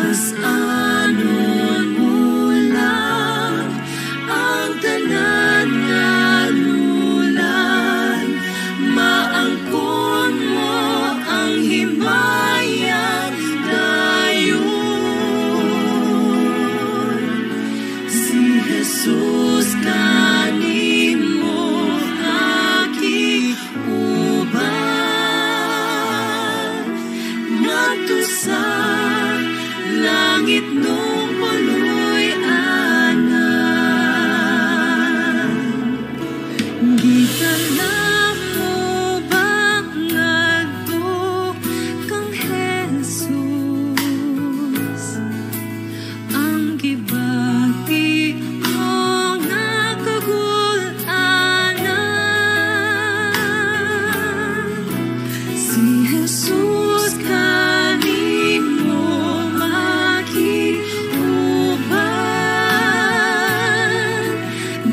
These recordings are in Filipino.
Pasanon mo lang ang tanan nga lulan, maangkon mo ang himayan dayon. Si Jesus kanimo akiuban, ngadto sa langit nung puloy anan. Gitala mo ba ngadto kang Jesus, ang gibati mo nga kagul-anan. Si Jesus kanimo makiuban,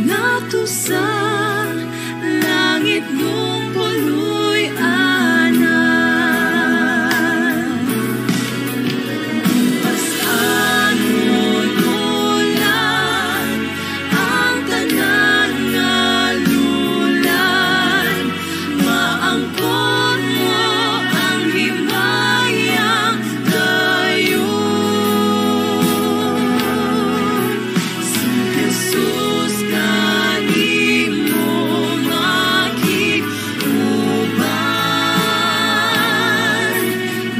ngadto sa langit nung puloy anan. Pasanon mo lang ang tanan nga lulan, maangkon mo ang himayang dayon. Si Jesus kanimo makiuban,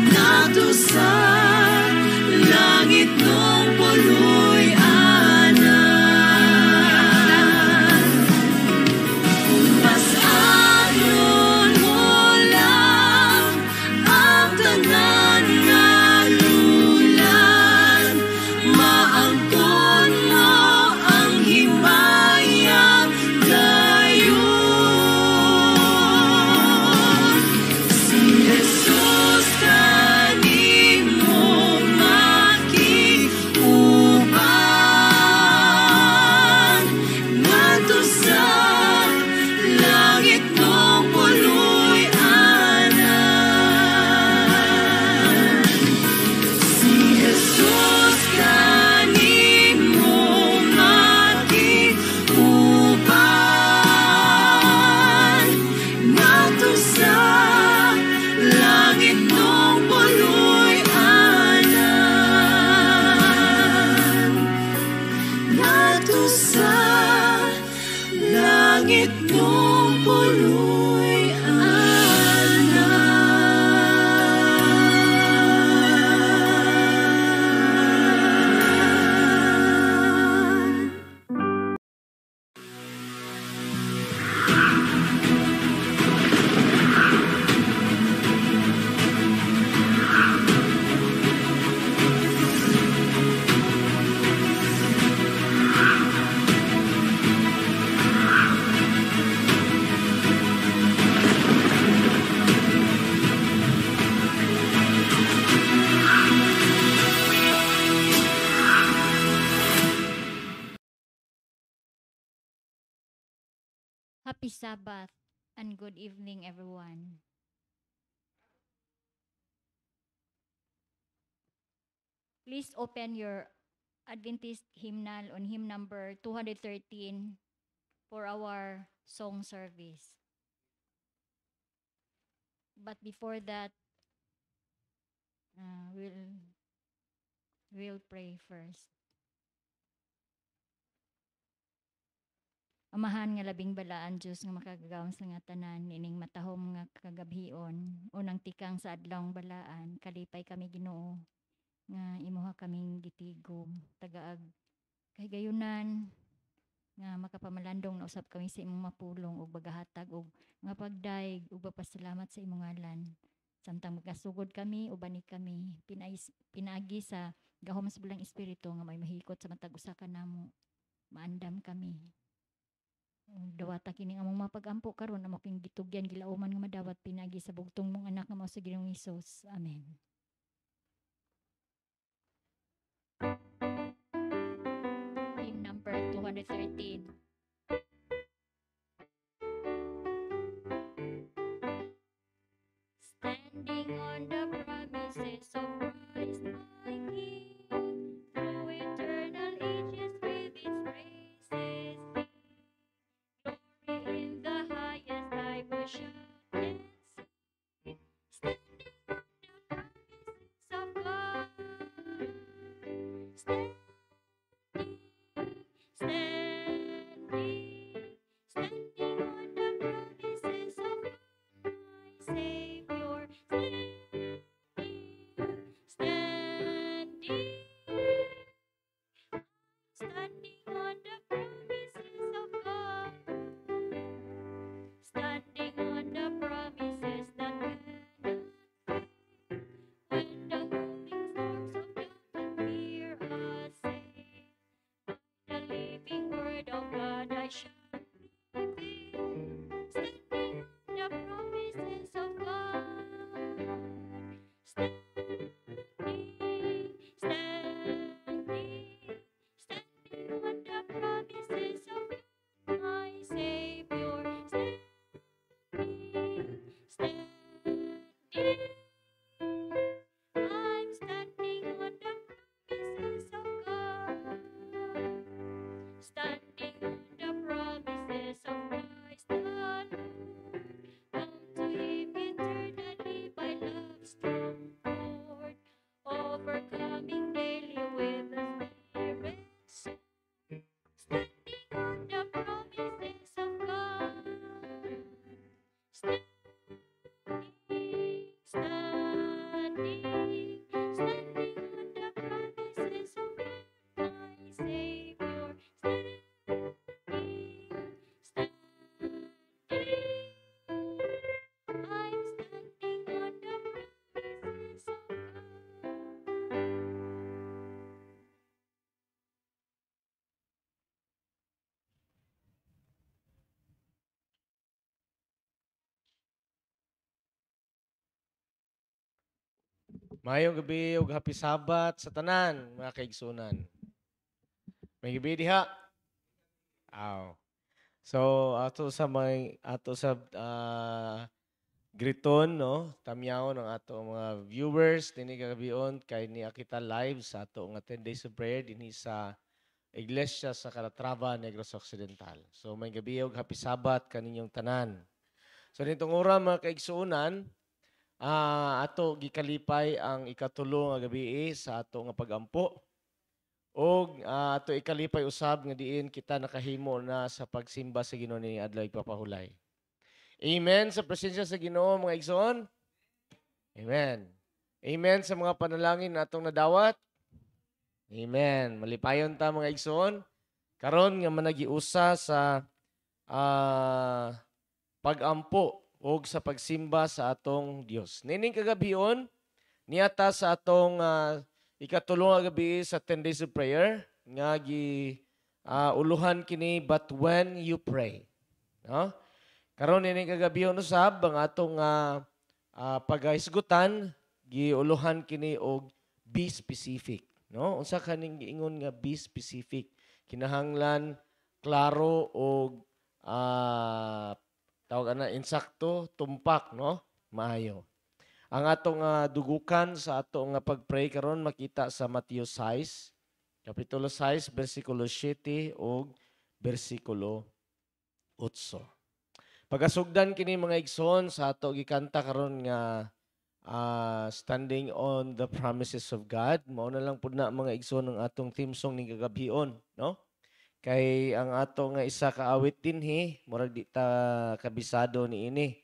ngadto sa langit nung puloy anan. Pasanon mo lang ang tanan nga lulan, maangkon mo ang himayang dayon. Si Jesus kanimo makiuban, ngadto sa langit nung puloy anan. Si Jesus kanimo makiuban, ngadto sa langit nung puloy anan. Ngadto sa langit nung puloy anan. Happy Sabbath and good evening, everyone. Please open your Adventist hymnal on hymn number 213 for our song service. But before that, we'll pray first. Amahan nga labing balaan Diyos nga makagagawon sa nga tanan ining matahom nga kagabhion unang tikang sa adlawng balaan kalipay kami Ginoo nga imuha kaming gitigom tagaag kay gayunan nga makapamalandong na usab kami sa imong mapulong ug bagahatag ug nga pagdaig ug papasalamat sa imong ngalan samtang magkasugod kami ubani kami pinaagi sa gahom sa bulang espiritu nga may mahikot sa matag usa ka namo maandam kami. Dawata kining among mapag-ampo karon amo king gitugyan gilauman nga madawat pinagi sa bugtong mong anak nga mao sa Ginoong Hesus. Amen. Hymn number 213. Standing on the promises of Christ my King. I shall standing on the promises of God. Standing, standing on the promises of my Savior. Standing. I'm standing on the promises of God. Standing on the promises of Christ the Lord. Come to Him eternally by love's strong cord. Overcoming daily with the Spirit. Standing on the promises of God. Standing, standing on the promises of my Savior. Standing, standing. I'm standing on the promises of God. Mayong gabi ug happy Sabat sa tanan, mga kaigsunan. May gabi diha. Aw. So ato sa griton no, tamyaw ng ato mga viewers dinhi kagabion kay ni kita live sa ato nga 10 days of prayer dinhi sa Iglesia sa Calatrava, Negros Occidental. So may gabi ug happy Sabat kaninyong tanan. So nitong oras mga kaigsunan, ato gikalipay ang ikatulo nga gabi sa ato nga pagampo. Og ato ikalipay usab nga diin kita nakahimo na sa pagsimba sa Ginoo ni adlaw papahulay. Amen sa presensya sa Ginoo mga igsoon. Amen. Amen sa mga panalangin natong nadawat. Amen. Malipayon ta mga igsoon. Karon nga managiusa sa pagampo o sa pagsimba sa atong Dios. Nining kagabion, niyata sa atong ikatulong nga gabi sa 10 days of prayer, nga uluhan kini but when you pray. No? Karon nining kagabion usab ang atong pagahisgutan, giuluhan kini og be specific. No? Unsa kaning giingon nga be specific? Kinahanglan klaro og tawag na insakto, tumpak, no? Maayo. Ang atong dugukan sa atong pag-pray karon makita sa Matthew 6, kapitulo 6, versikulo 7 o versikulo 8. Pagasugdan kini mga igsoon sa ato gikanta karon nga standing on the promises of God. Mao na lang pud na mga igsoon ang atong theme song ning kagabion, no? Kay ang ato nga isa ka awit dinhi murag di ta kabisado niini,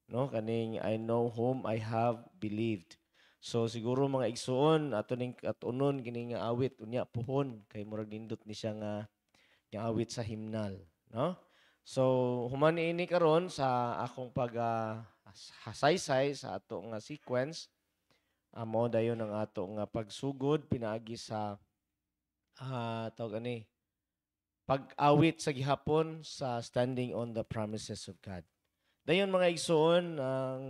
no? Kaning I know whom I have believed. So siguro mga igsoon ato ning katunon kini nga awit unya puhon kay murag nindot ni siya nga awit sa himnal, no? So human niini karon sa akong hasaysay sa ato nga sequence mao dayon ang ato nga pagsugod pinaagi sa tawag ani pag-awit sa gihapon sa standing on the promises of God. Dayon mga igsoon ang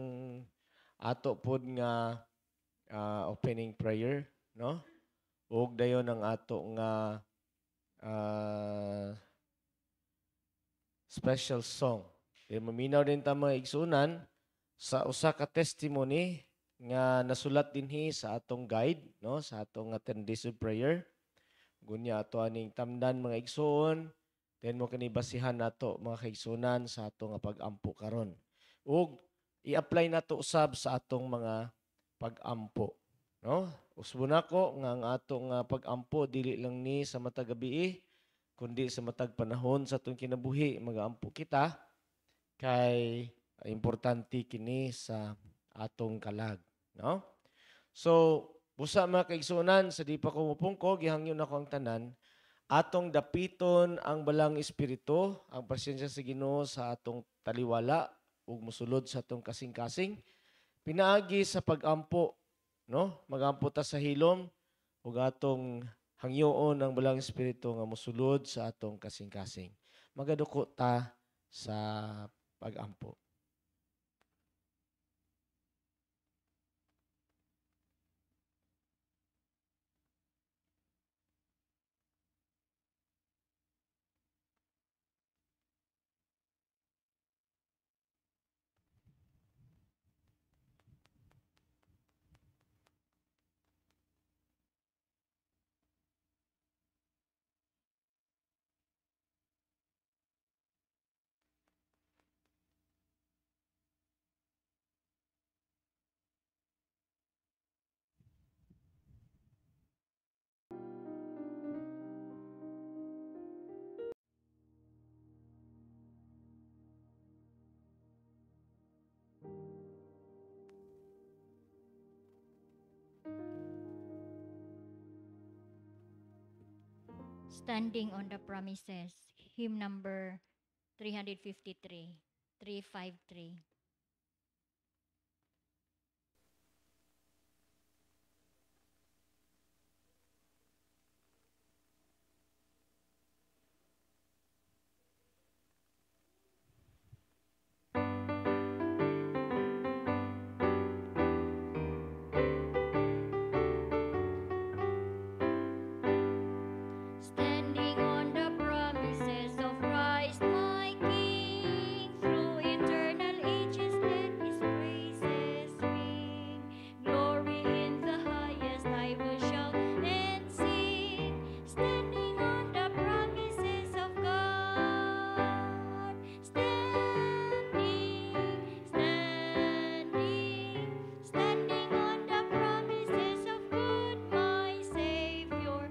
ato pod nga opening prayer, no? Ug dayon ang ato nga special song. Maminaw din ta mga igsunan sa usa ka testimony nga nasulat dinhi sa atong guide, no? Sa atong 10 days of prayer. Gunya ato aning tamdan mga igsoon, then mo kini basihan nato mga kaigsunan sa ato nga pag-ampo karon. Ug i-apply nato usab sa atong mga pag-ampo, no? Usbo nako nga ang ato nga pag-ampo dili lang ni sa matag gabi kundi sa matag panahon sa atong kinabuhi mag-ampo kita kay importante kini sa atong kalag, no? So busa mga kaigsunan, sa di pa ko mupungkog, ihangyon ako ang tanan, atong dapiton ang balang espiritu, ang presensya sa Ginoo sa atong taliwala, ug musulod sa atong kasing-kasing, pinaagi sa pag-ampo, no? Mag-ampo ta sa hilom, ug atong hangyoon ang balang espiritu nga musulod sa atong kasing-kasing. magaduko ta sa pag-ampo. Standing on the Promises, hymn number 353, 353. Standing on the promises of Christ my King, through eternal ages let His praises ring. Glory in the highest I will shout and sing, standing on the promises of God. Standing, standing, standing on the promises of God my Savior.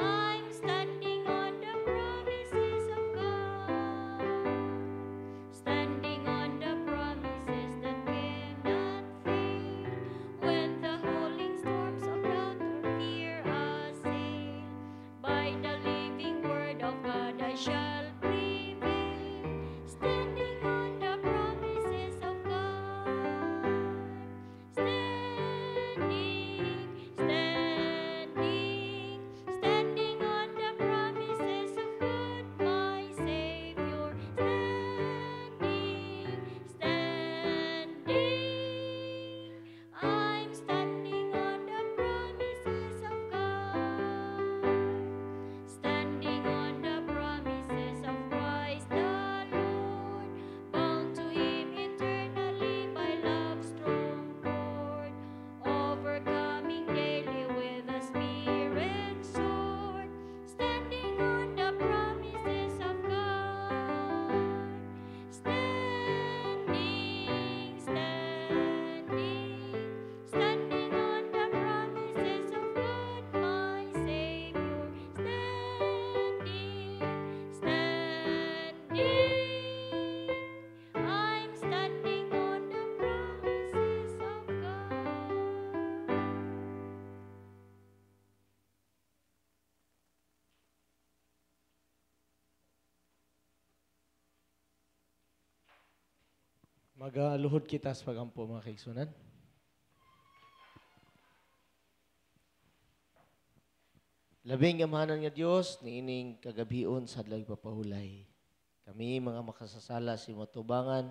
I'm standing on the promises of God, standing on the promises that cannot fail. When the howling storms of doubt or fear assail, by the living word of God I shall prevail. Standing on the promises of God. Standing, standing, standing on the promises of God, my Savior. Standing, standing, I'm standing on the promises of God. Standing on the promises of Christ the Lord, bound to Him eternally by love's strong cord, overcoming daily with a spirit sword. Standing on the promises of God. Standing, standing, standing on the promises of God, my Savior. Standing, standing, I'm standing on the promises of God. Magaluhod kita sa pag-ampo mga kaigsunan. Labing amahanan nga Dios niining kagabion sa adlaw papahulay. Kami mga makasasala si matubangan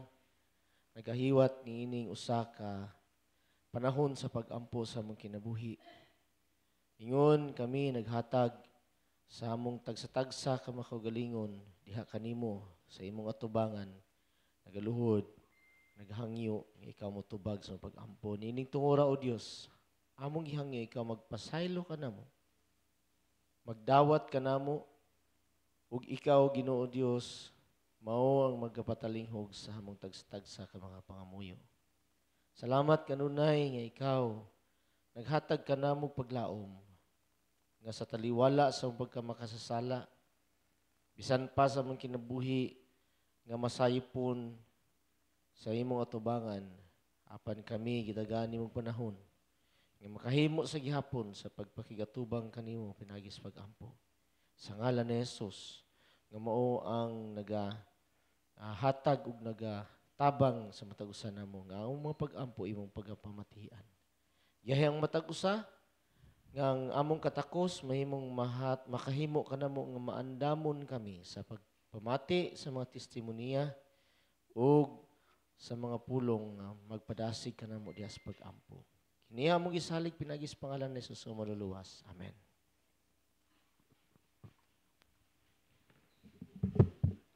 nagahiwat niining usa ka panahon sa pag-ampo sa among kinabuhi. Ingon kami naghatag sa among tagsa-tagsa ka makaugalingon diha kanimo sa imong atubangan nagaluhod naghangyo nga ikaw motubag sa pag-ampo niining tungora o Dios among gihangyo ikaw magpasaylo ka namo magdawat ka namo ug ikaw Ginoo Dios mao ang magkapatalinghog sa among tagsa-tagsa ka mga pangamuyo. Salamat kanunay nga ikaw naghatag ka namo paglaom nga sa taliwala sa among pagkamakasasala bisan pa sa among kinabuhi nga masayipon sa imong atubangan apan kami gidagani mong panahon nga makahimo sa gihapon sa pagpakigatubang kanimo pinagis pag-ampo sa ngalan ni Jesus nga mao ang hatag ug tabang sa matag usa namo nga ang mga pag-ampo imong pagapamatian. Yahang matag usa ngang among katakos mahimong makahimo kanamo nga maandamon kami sa pagpamati sa mga testimonya ug sa mga pulong nga magpadasig kanamo diha sa pag-ampo. Kiniha mo gisalig pinagis pangalan ni Jesus maluluwas. Amen.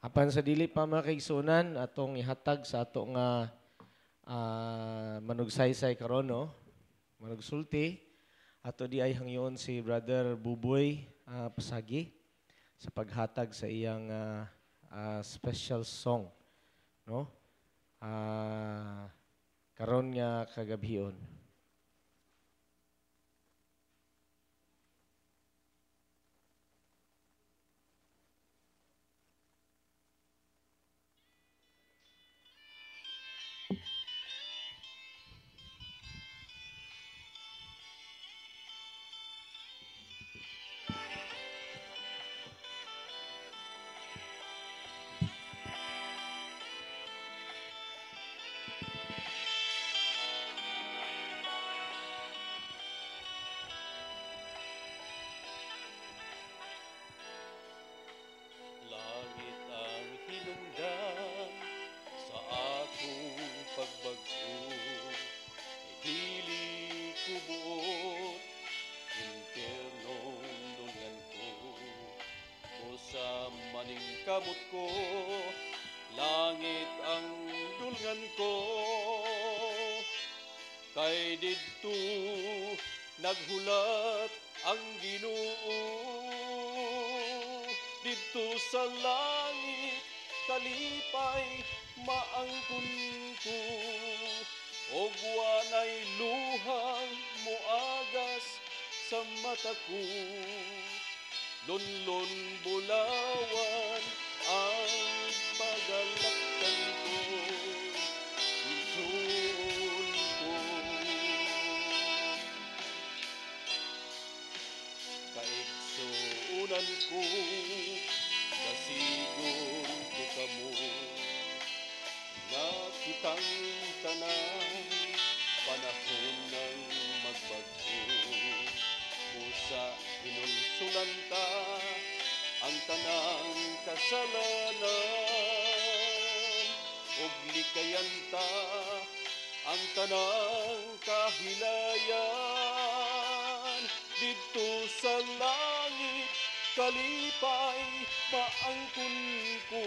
Apan sa dili pa makaigsunan atong ihatag sa ato nga manugsaysay karon no. Manugsulti ato di ay hangyon si Brother Buboy Pasagi sa paghatag sa iyang special song no. Karon nga kagabhion. Langit ang hinungdan sa akong pagbago. Dili ko buot, impernong dulgan ko. O sa maning kamot ko, langit ang dulgan ko. Kay didto naghulat ang Ginoo. Didto sa langit kalipay maangkon ko. Og wanay luhang moagas sa mata ko. Lunlon bulawan ang pagalaktan ko. Igsoon ko. Kaigsuunan ko, kasigon ko kamo. Nga kitang tanan, panahon ng magbago. Usa hinulsulan ta, ang tanang kasalanan. Og likayan ta, ang tanang kahilayan. Dito sa langit kalipay maangkon ko.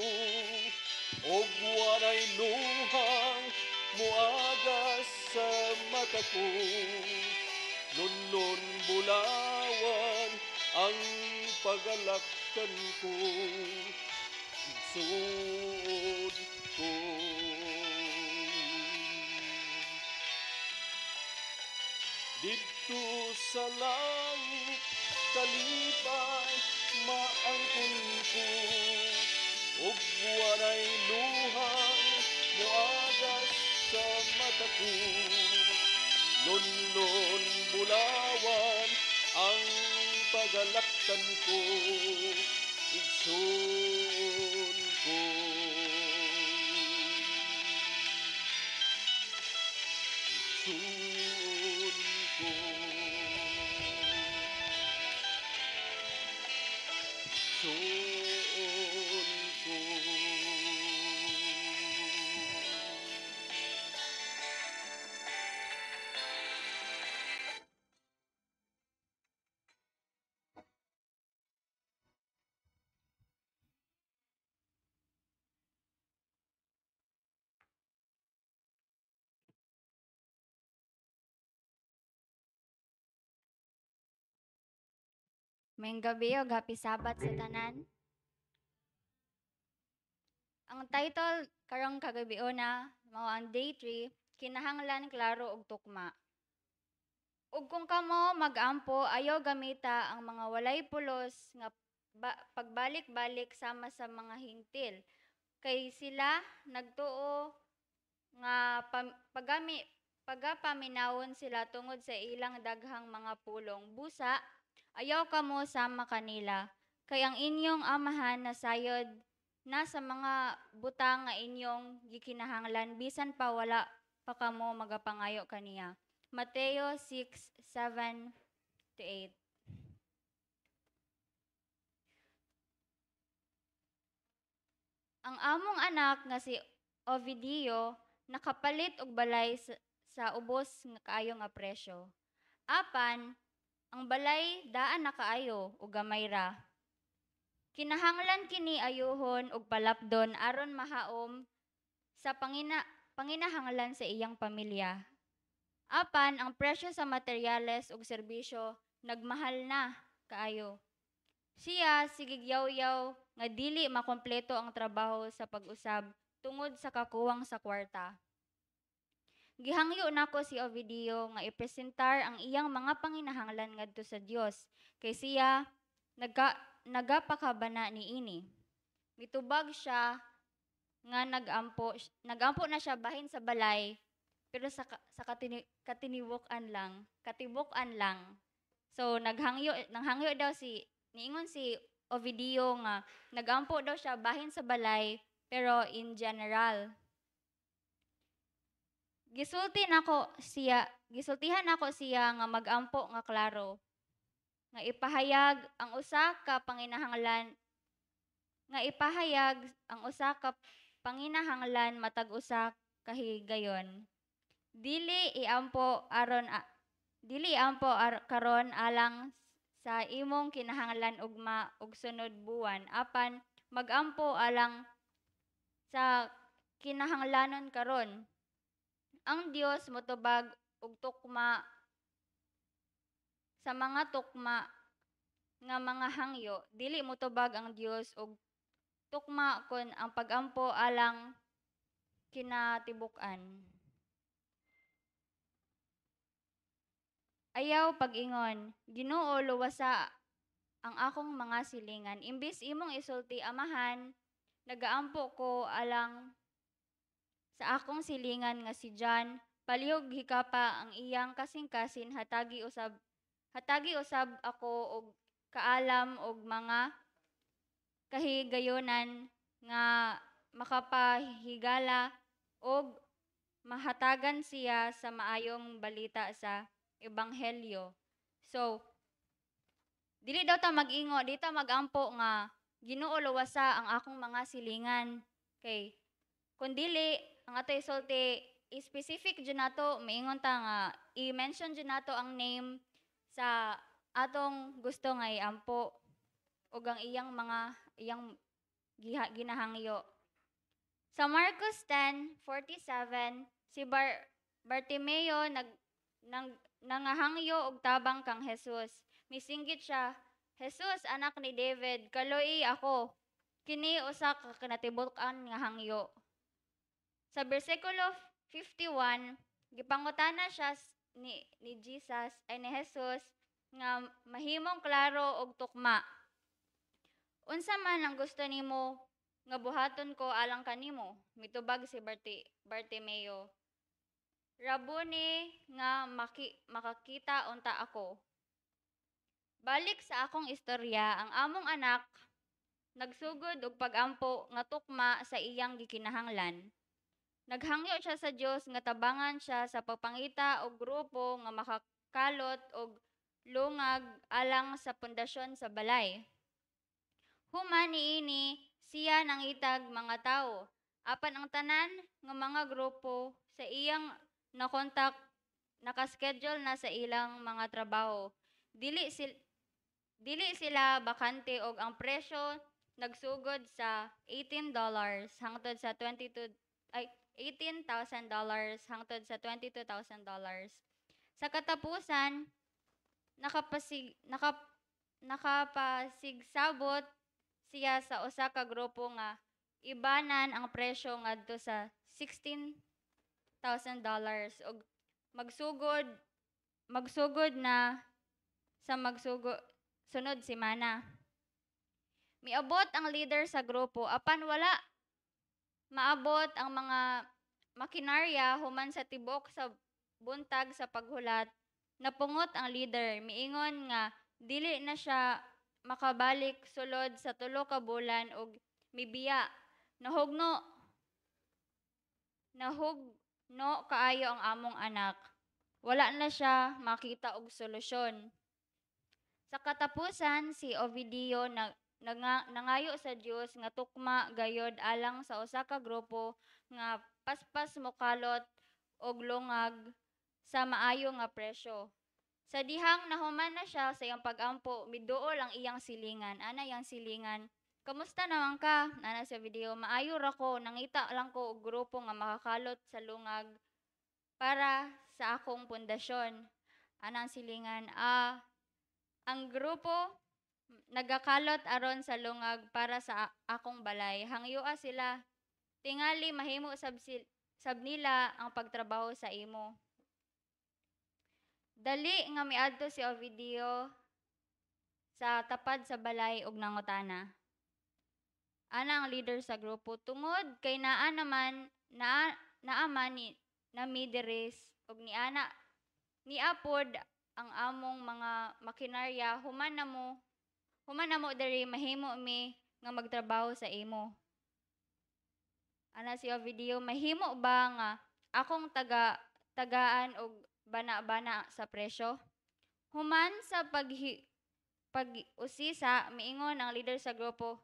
Og wanay luhang muagas sa mata ko. Lunlon bulawan ang pagalaktan ko. Igsoon ko. Dito sa langit kalipay maangkon ko. Og wanay luhang muagas sa mata ko. Lunlon bulawan ang pagalaktan ko. Igsoon ko. Igsoon ko. Igsoon ko. Mayong gabi o happy Sabat sa tanan. Ang title karong kagabi na mao ang day 3, kinahanglan klaro ug tukma. Ug kung kamo mag-ampo ayaw gamita ang mga walay pulos nga pagbalik-balik sama sa mga hintil. Kay sila nagtuo nga pagapaminawon sila tungod sa ilang daghang mga pulong. Busa, ayaw kamo sama kanila. Kay ang inyong amahan na sayod na sa mga butang nga inyong gikinahanglan bisan pa wala pa kamo magapangayo kaniya. Mateo 6:7 to 8. Ang among anak nga si Ovidio nakapalit og balay sa ubos nga kaayo nga presyo. Apan ang balay daan na kaayo ug gamay ra. Kinahanglan kini ayuhon og palapdon aron mahaom sa panginahanglan sa iyang pamilya. Apan ang presyo sa materyales ug serbisyo nagmahal na kaayo. Siya sigigyaw-yaw nga dili makompleto ang trabaho sa pag-usab tungod sa kakuwang sa kwarta. Gihangyo nako si Ovidio nga ipresentar ang iyang mga panginahanglan ngadto sa Dios kay siya nagapakabana niini. Mitubag siya nga nagampo na siya bahin sa balay pero sa katibukan lang. So nanghangyo daw niingon si Ovidio nga nagampo daw siya bahin sa balay pero in general. Gisultihan nako siya nga magampo nga klaro nga ipahayag ang usa ka panginahanglan matag usa ka higayon. Dili iampo karon alang sa imong kinahanglan ugma ug sunod buwan apan magampo alang sa kinahanglanon karon. Ang Dios motubag og tukma sa mga tukma nga mga hangyo, dili motubag ang Dios og tukma kon ang pagampo alang kinatibuk-an. Ayaw pag-ingon, Ginoo luwasa ang akong mga silingan. Imbis imong isulti amahan, nagaampo ko alang sa akong silingan nga si John, palihog hikapa ang iyang kasing-kasin hatagi usab ako og kaalam og mga kahigayonan nga makapahigala og mahatagan siya sa maayong balita sa ebanghelyo. So dili daw ta mag-ingo, di ta magampo nga Ginoo luwasa ang akong mga silingan kay kun dili ang ato isulti specific jud nato maingon ta nga i-mention jud nato ang name sa atong gusto nga iampo ug ang iyang ginahangyo. Sa Marcos 10:47 si Bartimeo nangahangyo og tabang kang Jesus. Misinggit siya, Jesus anak ni David, kaluoy ako. Kini usa ka kanatibuk-an nga hangyo. Sa bersikulo 51, gipangutana siya ni Jesus nga mahimong klaro og tukma. Unsa man ang gusto nimo nga buhaton ko alang kanimo? Mitubag si Bartimeo. Rabuni nga makakita unta ako. Balik sa akong istorya, ang among anak nagsugod og pagampo nga tukma sa iyang gikinahanglan. Naghangyo siya sa Dios nga tabangan siya sa pagpangita og grupo nga makakalot og lungag alang sa pundasyon sa balay. Human niini siya nangitag mga tawo, apan ang tanan nga mga grupo sa iyang nakontak nakaschedule na sa ilang mga trabaho. Dili sila bakante og ang presyo nagsugod sa $18 hangtod sa $18,000 hangtod sa $22,000. Sa katapusan, nakapasigsabot siya sa usa ka grupo nga ibanan ang presyo ngadto sa $16,000 ug magsugod na sa sunod semana. Miabot ang leader sa grupo apan wala maabot ang mga makinarya human sa tibok sa buntag sa paghulat. Napungot ang leader, miingon nga dili na siya makabalik sulod sa 3 ka bulan og mibiya. Nahugno kaayo ang among anak. Wala na siya makita og solusyon. Sa katapusan, si Ovidio nangayo sa Dios nga tukma gayod alang sa usa ka grupo nga paspas mokalot og lungag sa maayo nga presyo. Sa dihang nahuman na siya sa iyang pag-ampo, miduol ang iyang silingan. Ana iyang silingan. Kamusta naman ka? Ana sa video, maayo ra ko, nangita lang ko og grupo nga makakalot sa lungag para sa akong pundasyon. Ana ang silingan, ang grupo nagakalot aron sa lungag para sa akong balay. Hangyua sila. Tingali mahimo sab nila ang pagtrabaho sa imo. Dali nga miadto si Ovidio sa tapad sa balay ug nangutana. Ana ang leader sa grupo tungod kay naa naman naaman ni nami diri ug ni ana ni apod ang among mga makinarya human na mo diri mahimo mi nga magtrabaho sa imo. Ana si Ovidio, mahimo ba nga akong tagaan og bana-bana sa presyo? Human sa pag-usisa, miingon ang leader sa grupo,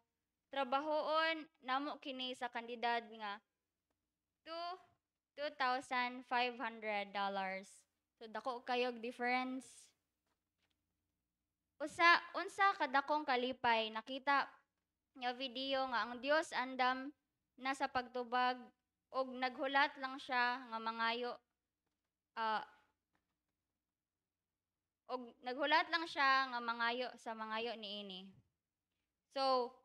trabahoon namo kini sa kandidad nga $2,500. So dako kayog difference. Unsa kadakong kalipay nakita nga video nga ang Dios andam na sa pagtubag og naghulat lang siya nga mangayo sa mangayo niini. So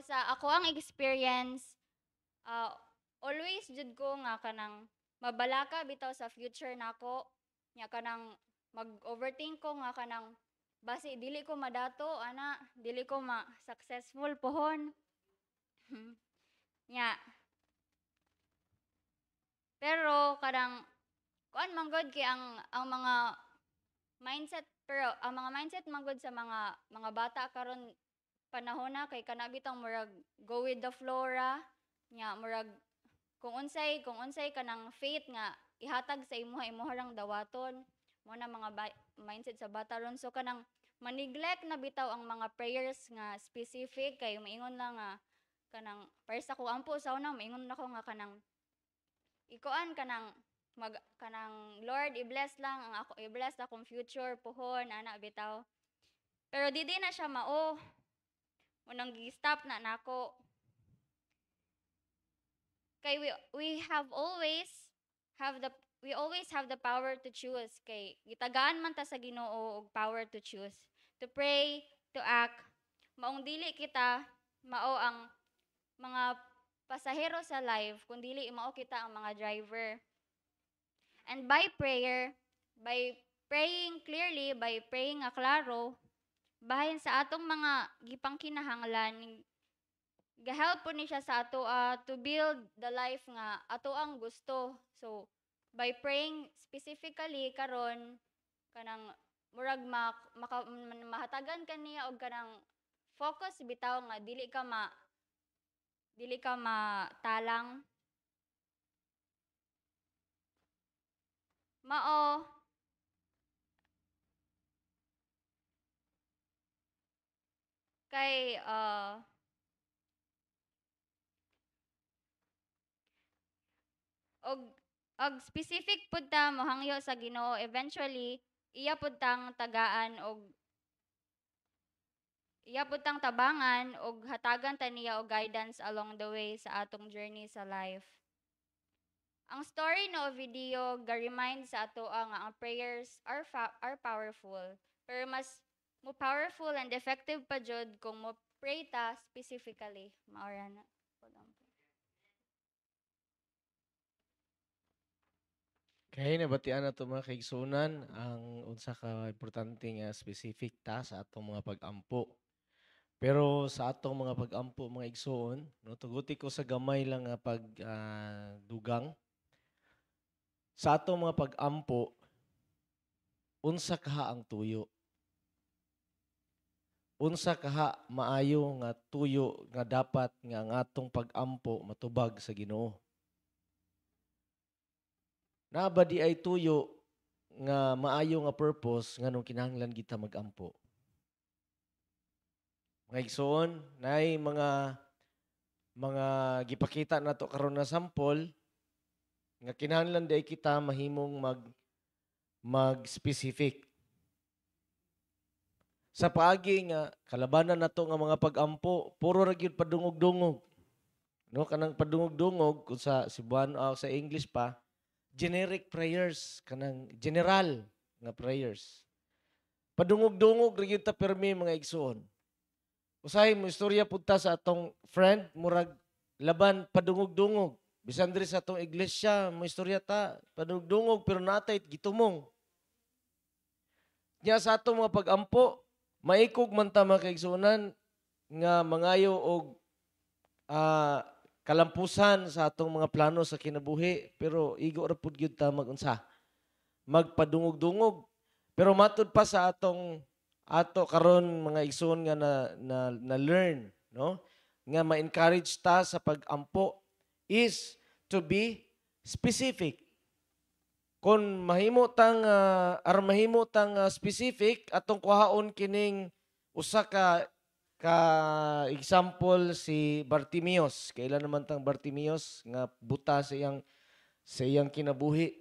sa ako ang experience, always jud ko nga kanang mabalaka bitaw sa future nako, nya kanang mag-overthink ko nga kanang basi dili ko madato ana, dili ko successful pohon. Nya pero kadang kuan man gud kay ang mga mindset man gud sa mga bata karon panahon na kay kana bitang murag go with the flora nya murag kung unsay kanang faith nga ihatag sa imuha rang dawaton mo na mga mindset sa bata ron so kanang maneglect na bitaw ang mga prayers nga specific kay maingon lang nga kanang para sa ko ampo sa una maingon nako nga kanang ikuan kanang Lord i-bless lang ang ako i-bless akong future pohon ana bitaw pero di na siya mao unang gi-stop na nako kay we always have the power to choose kay gitagaan man ta sa Ginoo og power to choose to pray to act maong dili kita mao ang mga pasahero sa life kun dili mao kita ang mga driver and by praying clearly by praying klaro bahin sa atong mga gipangkinahanglan ga-help po ni siya sa ato to build the life nga ato ang gusto. So, by praying specifically karon kanang murag mahatagan kaniya og kanang focus bitaw nga dili ka matalang. Mao kay og specific pud ta mohangyo sa Ginoo eventually iya pud tang tabangan og hatagan ta niya og guidance along the way sa atong journey sa life. Ang story no video ga-remind sa ato nga ang prayers are powerful pero mas mo powerful and effective pa jud kung mo pray ta specifically maura na. Kaya nabatian na ito mga kaigsunan ang unsa ka importante nga specific ta sa atong mga pag-ampo. Pero sa atong mga pag-ampo mga igsoon, no, tuguti ko sa gamay lang nga dugang. Sa atong mga pag-ampo, unsa kaha ang tuyo? Unsa kaha maayo nga tuyo nga dapat nga ang atong pag-ampo matubag sa Ginoo? Naba di ay tuyo nga maayo nga purpose nganong kinahanglan kita magampo. Mga igsoon, nay mga gipakita nato karon na sample nga kinahanglan day kita mahimong mag-specific. Sa paagi nga kalabanan nato nga mga pag-ampo, puro ra gyud padungog-dungog. No, kanang padungog-dungog kung sa Cebuano sa English pa, generic prayers, kanang general nga prayers. Padungog-dungog ra gyud ta permi mga igsoon. Usahay mo istorya punta sa atong friend murag laban padungog-dungog. Bisan diri sa atong iglesia, mo istorya ta padungog-dungog pero natay gitumong. Nya sa atong mga pag-ampo, maikog man ta mga kaigsuonan nga mangayo og kalampusan sa atong mga plano sa kinabuhi pero igo ra pud gyud ta magunsa. Magpadungog-dungog. Pero matud pa sa ato karon mga igsoon nga na learn, no? Nga ma-encourage ta sa pag-ampo is to be specific. Kung mahimo tang specific atong kuhaon kining usa ka example si Bartimeus. Kailan naman tang Bartimeus nga buta sa iyang kinabuhi.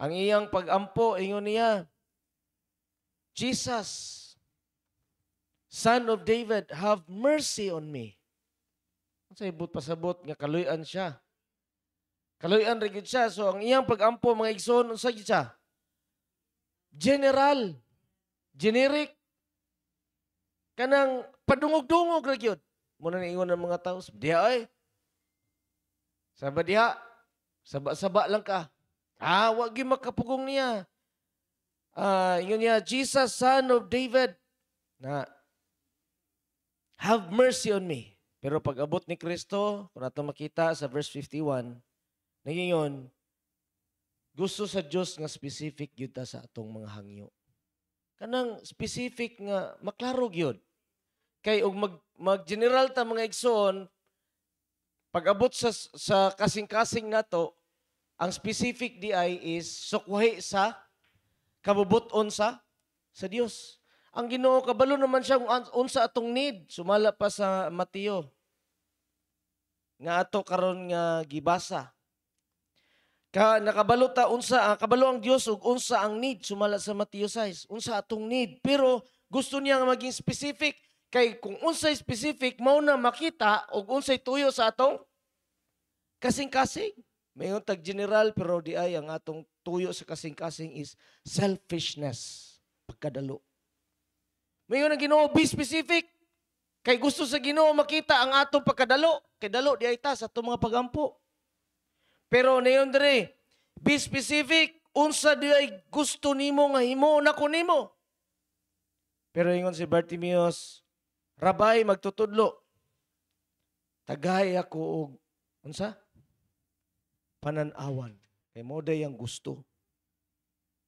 Ang iyang pag-ampo ingon niya, Jesus, Son of David, have mercy on me. Sa ibot pasabot nga kaluyan siya. Kaluyan rin siya. So ang iyang pag-ampo mga igsoon, unsa gyud siya? General. Generic. Kanang padungog-dungog ra gyud. Muna na ingon ng mga tao, diha ay. Saba diha. Saba-saba lang ka. Wag gyud makapugong niya. Ingon niya, Jesus, Son of David, na have mercy on me. Pero pag abot ni Kristo, kung nato makita sa verse 51, ngayon, gusto sa Diyos nga specific yun ta sa atong mga hangyo. Kanang specific nga maklaro yun. Kay mag-general ta mga igsoon, pag abot sa kasing-kasing nato, ang specific di ay is sukwahi sa kabubuton sa Dios. Ang Ginoo kabalo naman siya kung unsa atong need. Sumala pa sa Mateo. Nga ato karon nga gibasa. Nakabalo ta unsa kabalo ang Dios ug unsa ang need sumala sa Mateo 6. Unsa atong need. Pero gusto niya nga maging specific kay kung unsay specific mao na makita ug unsay tuyo sa atong kasing-kasing. Mayon tag general pero di ay ang atong tuyo sa kasing-kasing is selfishness, pagkadalo. Mayon ang Ginoo be specific. Kay gusto sa Ginoo makita ang atong pagkadalo. Kay dalo di ay ta sa atong mga pagampo. Pero nayon dire, be specific unsa di ay gusto nimo nga himo nako nimo. Pero ingon si Bartimeus, Rabay magtutudlo. Tagay ako og unsa? Pananawan. Kay mo day ang gusto.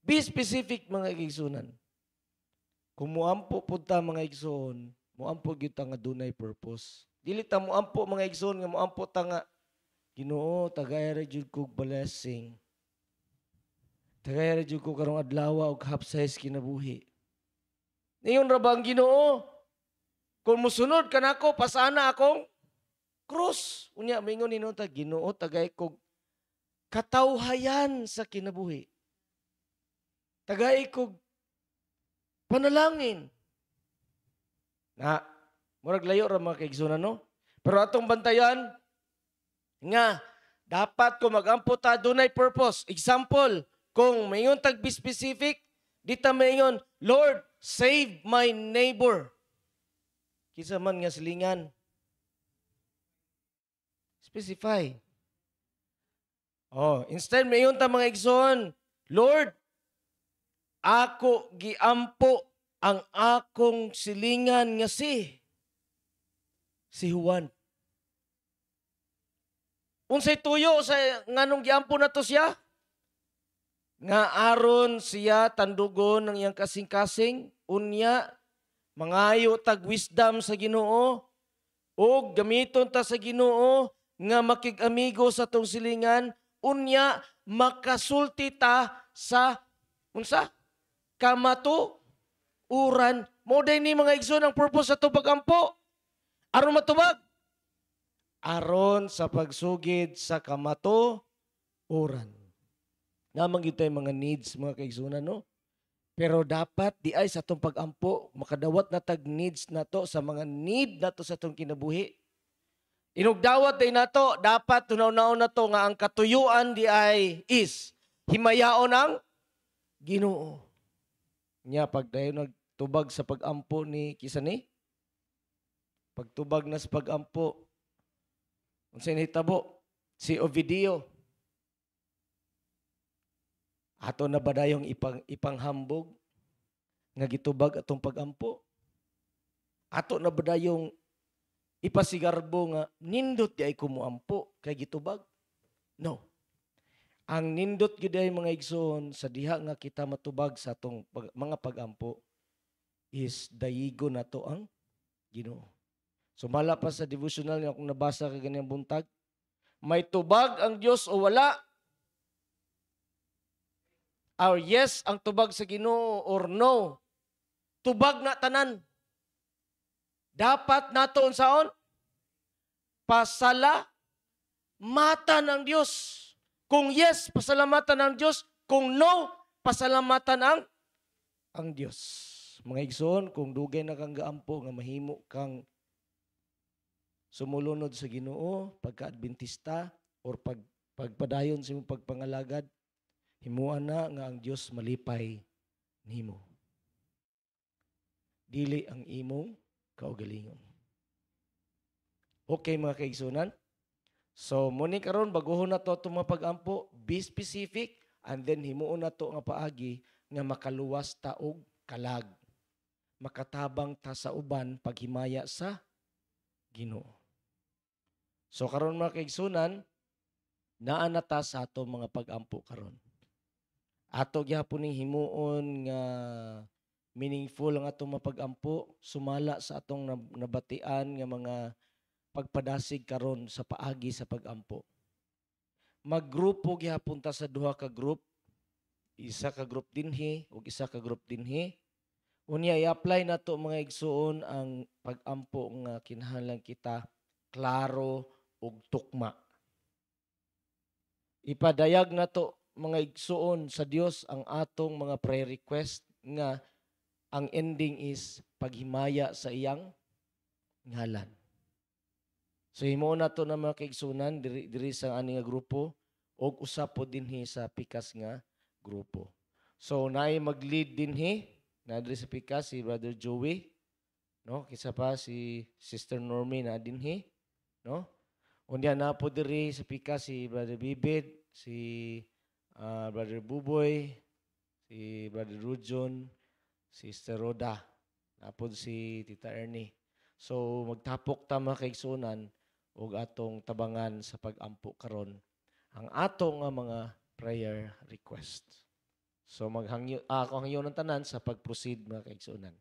Be specific mga igsunan. Kung muampo pud ta mga igsoon, muampo gyud ta nga dunay purpose. Dili ta muampo mga igsoon nga muampo ta nga Ginoo tagay ra jud kog blessing. Tagay ra jud ko karong adlaw og hapsay kinabuhi. Niyon ra ba ang Ginoo? Kung musunod kanako pasana akong krus. Unya mingon ninyo ta Ginoo tagay kog katawhayan sa kinabuhi. Tagay kog panalangin. Na, murag layo ra mga kaigsunan, no? Pero atong bantayan, nga, dapat ko mag-ampo ta dunay purpose. Example, kung mayon tag be specific, dita mayon, Lord, save my neighbor. Kisa man nga silingan. Specify. Instead mayon ta mga igsoon, Lord, ako giampo ang akong silingan nga si Juan. Unsay tuyo sa nganong giampo na to siya? Nga aron siya tandugon ng iyang kasing-kasing, unya mangayo tag wisdom sa Ginoo, o gamiton ta sa Ginoo nga makig-amigo sa tong silingan, unya makasulti ta sa Unsa? Kamatuuran. Mo day ni mga igsoon ang purpose sa tubag ampo. Aron matubag. Aron sa pagsugid sa kamatuuran. Namang yun tayo mga needs, mga kaigsunan, no? Pero dapat di ay sa itong pagampo, makadawat na tag needs na to sa mga need na to sa itong kinabuhi. Inugdawat day na to, dapat tunaw-naw na to nga ang katuyuan di ay is himayaon ang Ginoo. Nya pag dayon nagtubag sa pagampo ni kisa ni pagtubag na sa pagampo unsay nahitabo si Ovidio ato na ba dayong ipanghambog nga gitubag atong pagampo? Ato na ba dayong ipasigarbo nga nindot di ay kumuampo kay gitubag? No. Ang nindot gyud ay mga igsoon sa diha nga kita matubag sa atong mga pagampo is dayigo na to ang Ginoo. Sumala pa sa devotional nga kung nabasa ka ganyan buntag, may tubag ang Dios o wala? Or yes ang tubag sa Ginoo or no? Tubag na tanan. Dapat nato unsaon? Pasalamatan ng Dios. Kung yes, pasalamatan ng Diyos. Kung no, pasalamatan ang Diyos. Mga igsoon, kung dugay na kang gaampo nga mahimo kang sumulunod sa Ginoo, pagka-adventista, or pagpadayon sa imong pagpangalagad, himuan na nga ang Diyos malipay nimo. Dili ang imong kaugalingon. Okay mga kaigsunan? So, muni karon baguhon na to itong mga pagampo, be specific, and then himuon na to nga paagi nga makaluwas ta og kalag. Makatabang ta sa uban paghimaya sa Ginoo. So, karon mga kaigsunan, naa na ta sa ato mga pagampo karon. Ato gyapon ning himuon nga meaningful ang atong mga pagampo, sumala sa atong nabatian nga mga pagpadasig karon sa paagi sa pagampo. Maggrupo gihapon ta sa duha ka group. Isa ka group dinhi ug isa ka group dinhi. Unya i-apply nato mga igsuon ang pagampo nga kinahanglan kita klaro ug tukma. Ipadayag nato mga igsuon sa Dios ang atong mga prayer request nga ang ending is paghimaya sa iyang ngalan. So himo na to na mga kaigsunan diri sa ani nga grupo og usap po dinhi sa pikas nga grupo. So naay mag-lead dinhi na diri sa pikas si Brother Joey, no? Kisa pa si Sister Normie na dinhi, no? Unya na po diri sa pikas si Brother Bibid, si Brother Buboy, si Brother Rujon, si Sister Roda, na po si Tita Ernie. So magtapok ta mga kaigsunan ug atong tabangan sa pagampo karon ang atong mga prayer request. So ako hangyo ng tanan sa pag-proceed mga kaigsunan.